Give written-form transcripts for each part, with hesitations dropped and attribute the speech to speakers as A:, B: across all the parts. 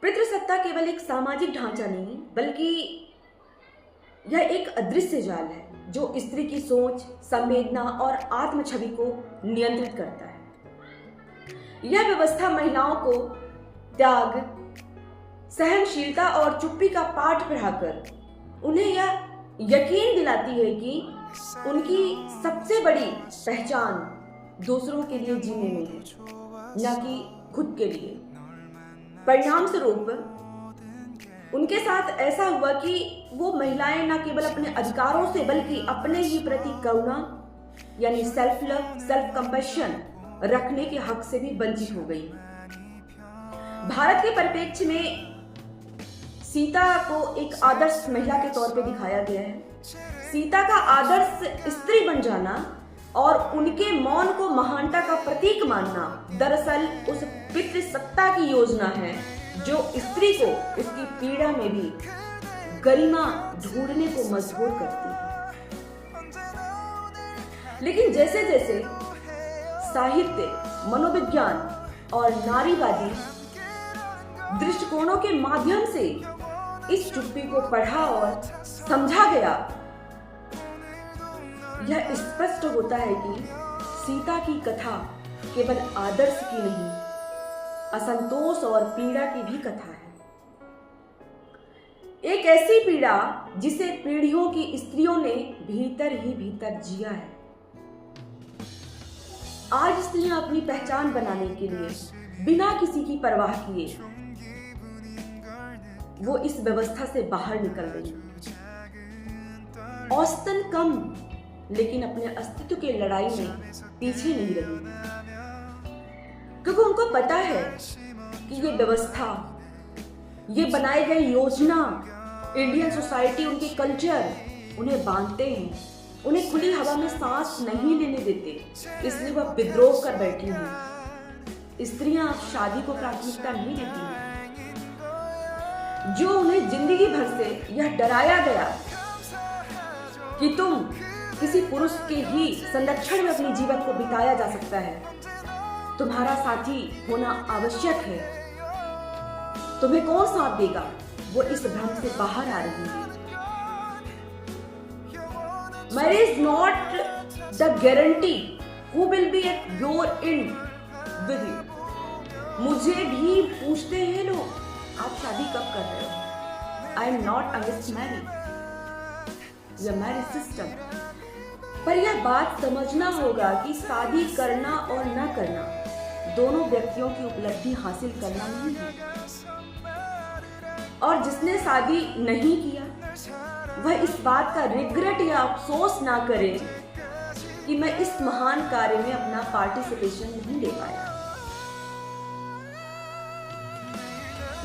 A: पितृसत्ता केवल एक सामाजिक ढांचा नहीं बल्कि यह एक अदृश्य जाल है जो स्त्री की सोच, संवेदना और आत्म छवि को नियंत्रित करता है। यह व्यवस्था महिलाओं को त्याग, सहनशीलता और चुप्पी का पाठ पढ़ाकर उन्हें यह यकीन दिलाती है कि उनकी सबसे बड़ी पहचान दूसरों के लिए जीने में है, न कि खुद के लिए। परिणाम स्वरूप उनके साथ ऐसा हुआ कि वो महिलाएं न केवल अपने अधिकारों से बल्कि अपने ही प्रति करुणा यानी सेल्फ लव, सेल्फ कंपैशन रखने के हक से भी वंचित हो गई। भारत के परिप्रेक्ष्य में सीता को एक आदर्श महिला के तौर पे दिखाया गया है। सीता का आदर्श स्त्री बन जाना और उनके मौन को महानता का प्रतीक मानना दरअसल उस पितृसत्ता की योजना है जो स्त्री को उसकी पीड़ा में भी गरिमा ढूंढने को मजबूर करती है। लेकिन जैसे जैसे साहित्य, मनोविज्ञान और नारीवादी दृष्टिकोणों के माध्यम से इस चुप्पी को पढ़ा और समझा गया, यह स्पष्ट होता है कि सीता की कथा केवल आदर्श की नहीं, असंतोष और पीड़ा की भी कथा है। एक ऐसी पीड़ा जिसे पीढ़ियों की स्त्रियों ने भीतर ही भीतर जिया है। आज स्त्रियां अपनी पहचान बनाने के लिए बिना किसी की परवाह किए वो इस व्यवस्था से बाहर निकल रही हैं। औसतन कम, लेकिन अपने अस्तित्व की लड़ाई में पीछे नहीं रही, क्योंकि उनको पता है कि ये व्यवस्था, ये बनाई गई योजना, इंडियन सोसाइटी, उनके कल्चर उन्हें बांधते हैं, उन्हें खुली हवा में सांस नहीं लेने देते, इसलिए वह विद्रोह कर बैठी हैं। स्त्रियां अब शादी को प्राथमिकता नहीं देती हैं। जो उन्हें जिंदगी भर से यह डराया गया कि तुम किसी पुरुष के ही संरक्षण में अपने जीवन को बिताया जा सकता है, तुम्हारा साथी होना आवश्यक है, तुम्हें कौन साथ देगा, वो इस भ्रम से बाहर आ रही है। Marriage not the guarantee who will be at your and with you. मुझे भी पूछते हैं लोग, आप शादी कब कर रहे हो? I am not against marriage, या मैरिज सिस्टम, पर यह बात समझना होगा कि शादी करना और न करना दोनों व्यक्तियों की उपलब्धि हासिल करना नहीं है। और जिसने शादी नहीं किया वह इस बात का रिग्रेट या अफसोस ना करे कि मैं इस महान कार्य में अपना पार्टिसिपेशन नहीं ले पाया,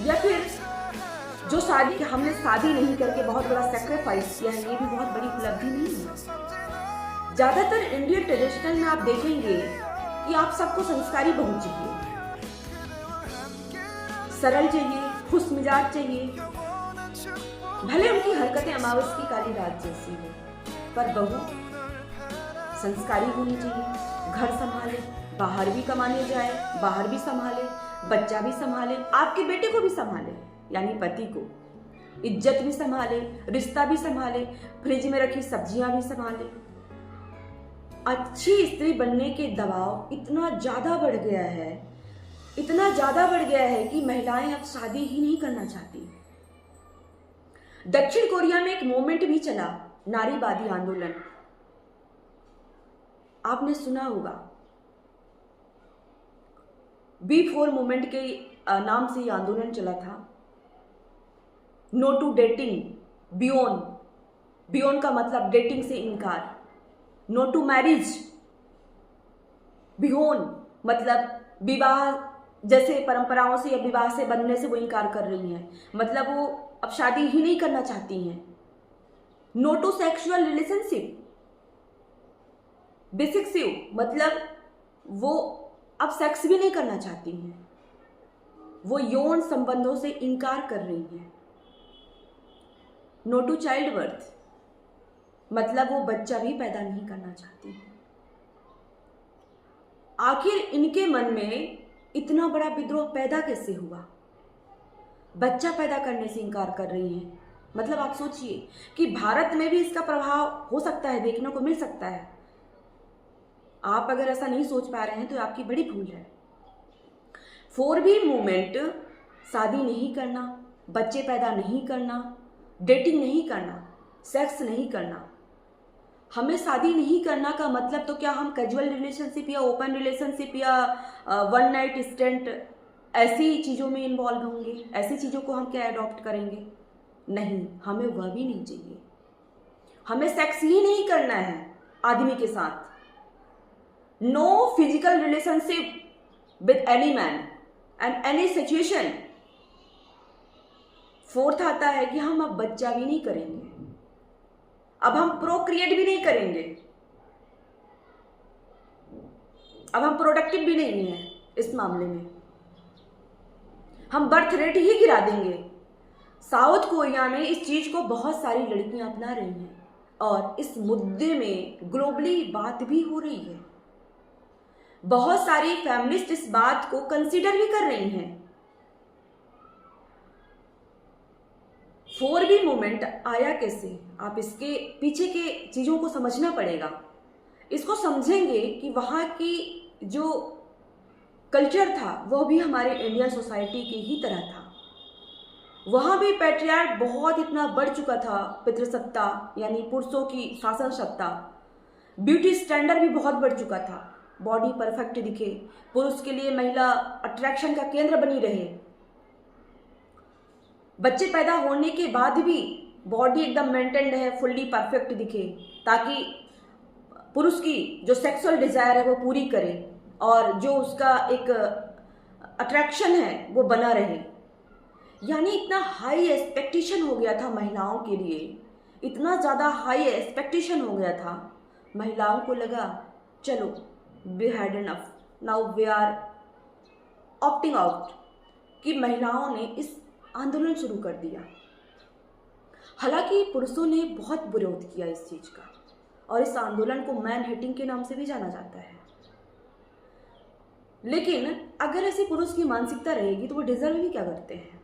A: या फिर जो शादी, हमने शादी नहीं करके बहुत बड़ा सेक्रीफाइस किया है, ये भी बहुत बड़ी उपलब्धि नहीं है। ज्यादातर इंडियन ट्रेडिशनल में आप देखेंगे कि आप सबको संस्कारी बहू चाहिए, सरल चाहिए, खुश मिजाज चाहिए, भले उनकी हरकतें अमावस की काली रात जैसी हो, पर बहू संस्कारी होनी चाहिए, घर संभाले, बाहर भी कमाने जाए, बाहर भी संभाले, बच्चा भी संभाले, आपके बेटे को भी संभाले यानी पति को, इज्जत भी संभाले, रिश्ता भी संभाले, फ्रिज में रखी सब्जियां भी संभाले। अच्छी स्त्री बनने के दबाव इतना ज्यादा बढ़ गया है, इतना ज्यादा बढ़ गया है कि महिलाएं अब शादी ही नहीं करना चाहती। दक्षिण कोरिया में एक मूवमेंट भी चला, नारीवादी आंदोलन, आपने सुना होगा, B4 मूवमेंट के नाम से ये आंदोलन चला था। नो टू डेटिंग, बियॉन्ड का मतलब डेटिंग से इनकार, नो टू मैरिज, बियॉन्ड मतलब विवाह जैसे परंपराओं से या विवाह से बनने से वो इनकार कर रही हैं, मतलब वो अब शादी ही नहीं करना चाहती हैं। नो टू सेक्सुअल रिलेशनशिप, बिसेक्सिव मतलब वो अब सेक्स भी नहीं करना चाहती हैं, वो यौन संबंधों से इनकार कर रही हैं। नो टू चाइल्ड बर्थ मतलब वो बच्चा भी पैदा नहीं करना चाहती हैं। आखिर इनके मन में इतना बड़ा विद्रोह पैदा कैसे हुआ? बच्चा पैदा करने से इनकार कर रही हैं। मतलब आप सोचिए कि भारत में भी इसका प्रभाव हो सकता है, देखने को मिल सकता है। आप अगर ऐसा नहीं सोच पा रहे हैं तो आपकी बड़ी भूल है। 4B मूवमेंट शादी नहीं करना, बच्चे पैदा नहीं करना, डेटिंग नहीं करना, सेक्स नहीं करना। हमें शादी नहीं करना का मतलब तो क्या हम कैजुअल रिलेशनशिप या ओपन रिलेशनशिप या वन नाइट स्टैंड ऐसी चीज़ों में इन्वॉल्व होंगे? ऐसी चीज़ों को हम क्या अडॉप्ट करेंगे? नहीं, हमें वह भी नहीं चाहिए। हमें सेक्स ही नहीं करना है आदमी के साथ। No physical relationship with any man and any situation. 4th आता है कि हम अब बच्चा भी नहीं करेंगे, अब हम प्रोक्रिएट भी नहीं करेंगे, अब हम प्रोडक्टिव भी नहीं हैं इस मामले में। हम बर्थ रेट ही गिरा देंगे। साउथ कोरिया में इस चीज को बहुत सारी लड़कियां अपना रही हैं और इस मुद्दे में ग्लोबली बात भी हो रही है। बहुत सारी फैमिलिस्ट इस बात को कंसीडर भी कर रही हैं। 4B मूवमेंट आया कैसे? आप इसके पीछे के चीज़ों को समझना पड़ेगा। इसको समझेंगे कि वहाँ की जो कल्चर था वह भी हमारे इंडियन सोसाइटी की ही तरह था। वहाँ भी पैट्रियार्क बहुत इतना बढ़ चुका था, पितृसत्ता यानी पुरुषों की शासन सत्ता। ब्यूटी स्टैंडर्ड भी बहुत बढ़ चुका था। बॉडी परफेक्ट दिखे, पुरुष के लिए महिला अट्रैक्शन का केंद्र बनी रहे। बच्चे पैदा होने के बाद भी बॉडी एकदम मेंटेन्ड है, फुल्ली परफेक्ट दिखे, ताकि पुरुष की जो सेक्सुअल डिजायर है वो पूरी करे और जो उसका एक अट्रैक्शन है वो बना रहे। यानी इतना हाई एक्सपेक्टेशन हो गया था महिलाओं के लिए, इतना ज़्यादा हाई एक्सपेक्टेशन हो गया था। महिलाओं को लगा चलो we had enough, now we are opting out, कि महिलाओं ने इस आंदोलन शुरू कर दिया। हालांकि पुरुषों ने बहुत विरोध किया इस चीज़ का और इस आंदोलन को मैन हेटिंग के नाम से भी जाना जाता है। लेकिन अगर ऐसी पुरुष की मानसिकता रहेगी तो वो डिजर्व भी क्या करते हैं?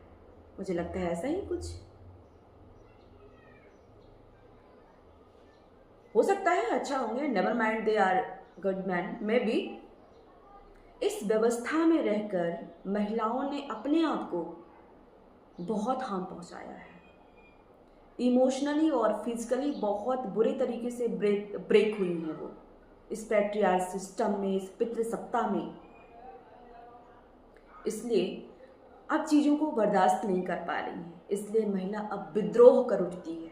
A: मुझे लगता है ऐसा ही कुछ हो सकता है। अच्छा होंगे, never mind, they are good man maybe. इस व्यवस्था में रहकर महिलाओं ने अपने आप को बहुत हार्म पहुंचाया है। इमोशनली और फिजिकली बहुत बुरे तरीके से ब्रेक हुई है वो इस पैट्रियार्क सिस्टम में, इस पितृसत्ता में। इसलिए अब चीज़ों को बर्दाश्त नहीं कर पा रही है, इसलिए महिला अब विद्रोह कर उठती है।